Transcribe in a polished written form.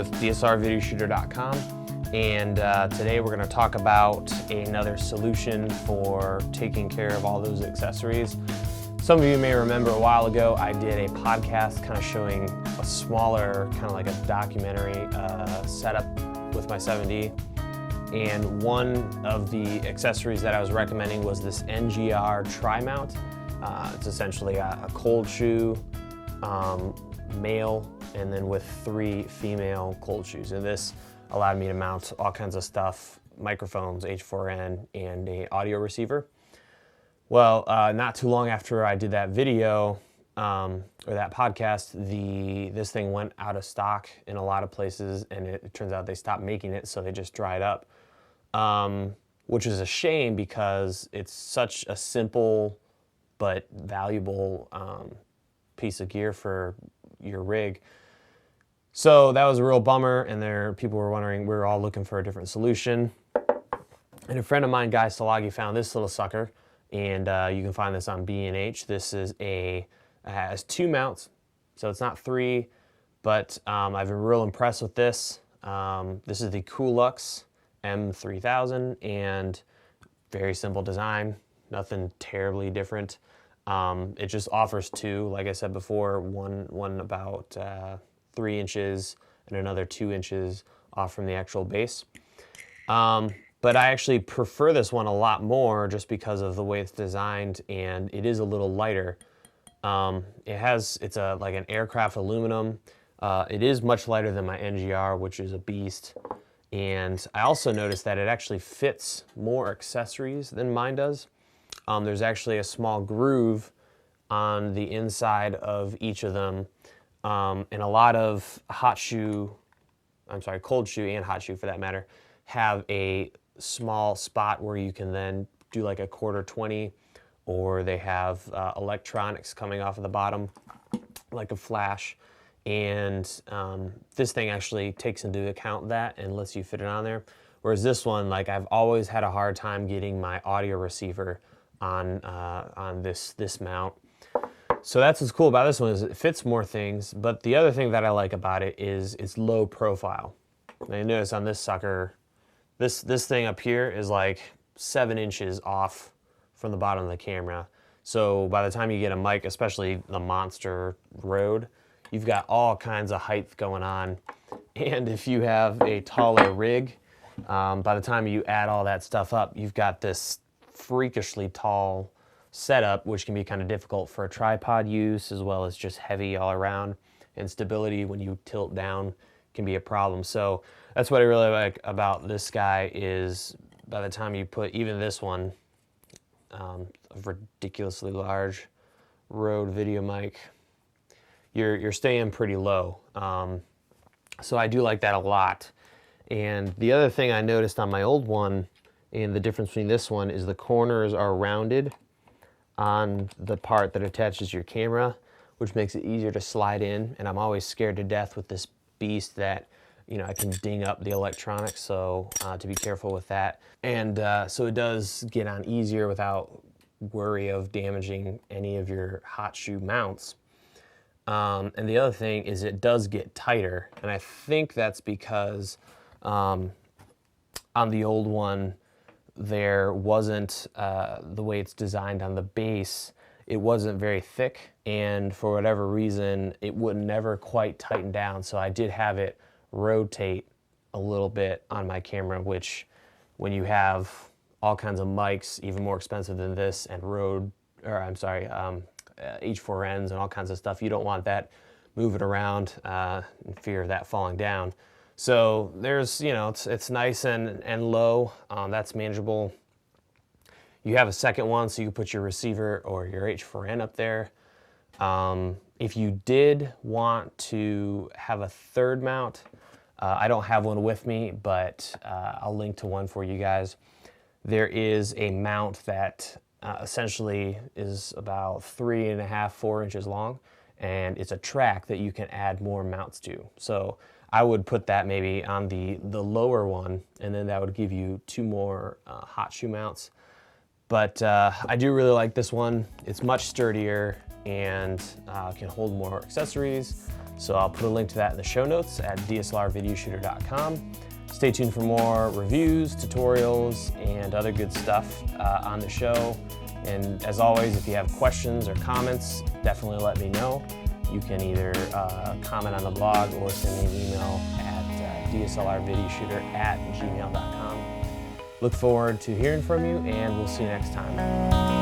with DSLRvideoshooter.com, and today we're going to talk about another solution for taking care of all those accessories. Some of you may remember a while ago I did a podcast kind of showing a smaller, kind of like a documentary setup with my 7D, and one of the accessories that I was recommending was this NGR tri-mount. It's essentially a cold shoe, male, and then with 3 female cold shoes. And this allowed me to mount all kinds of stuff, microphones, H4n, and an audio receiver. Well, not too long after I did that video, or that podcast, this thing went out of stock in a lot of places, and it turns out they stopped making it, so they just dried up. Which is a shame because it's such a simple but valuable piece of gear for your rig. So that was a real bummer, and people were wondering, we were all looking for a different solution. And a friend of mine, Guy Stalagi, found this little sucker, and you can find this on B&H. This has 2 mounts, so it's not 3, but I've been real impressed with this. This is the Coolux M3000, and very simple design, nothing terribly different. It just offers 2, like I said before, one about 3 inches and another 2 inches off from the actual base. But I actually prefer this one a lot more just because of the way it's designed, and it is a little lighter. It's like an aircraft aluminum. It is much lighter than my NGR, which is a beast. And I also noticed that it actually fits more accessories than mine does. There's actually a small groove on the inside of each of them. And a lot of cold shoe and hot shoe for that matter, have a small spot where you can then do like a 1/4-20, or they have electronics coming off of the bottom, like a flash. And this thing actually takes into account that and lets you fit it on there. Whereas this one, like, I've always had a hard time getting my audio receiver on this mount. So that's what's cool about this one, is it fits more things. But the other thing that I like about it is it's low profile. Now you notice on this sucker, this thing up here is like 7 inches off from the bottom of the camera. So by the time you get a mic, especially the Monster Rode, you've got all kinds of height going on. And if you have a taller rig, by the time you add all that stuff up, you've got this freakishly tall setup, which can be kind of difficult for a tripod use, as well as just heavy all around. And stability when you tilt down can be a problem. So that's what I really like about this guy, is by the time you put even this one, a ridiculously large Rode video mic, you're staying pretty low. So I do like that a lot. And the other thing I noticed on my old one, and the difference between this one, is the corners are rounded on the part that attaches your camera, which makes it easier to slide in. And I'm always scared to death with this beast that, you know, I can ding up the electronics, so to be careful with that. And so it does get on easier without worry of damaging any of your hot shoe mounts. And the other thing is it does get tighter, and I think that's because on the old one there wasn't, the way it's designed on the base, it wasn't very thick, and for whatever reason it would never quite tighten down, so I did have it rotate a little bit on my camera, which when you have all kinds of mics, even more expensive than this, and H4Ns and all kinds of stuff, you don't want that moving around in fear of that falling down. So there's, you know, it's nice and low. That's manageable. You have a second one, so you can put your receiver or your H4N up there. If you did want to have a third mount, I don't have one with me, but I'll link to one for you guys. There is a mount that essentially is about 3.5-4 inches long, and it's a track that you can add more mounts to. So I would put that maybe on the lower one, and then that would give you 2 more hot shoe mounts. But I do really like this one. It's much sturdier and can hold more accessories. So I'll put a link to that in the show notes at dslrvideoshooter.com. Stay tuned for more reviews, tutorials, and other good stuff on the show. And as always, if you have questions or comments, definitely let me know. You can either comment on the blog or send me an email at dslrvideoshooter@gmail.com. Look forward to hearing from you, and we'll see you next time.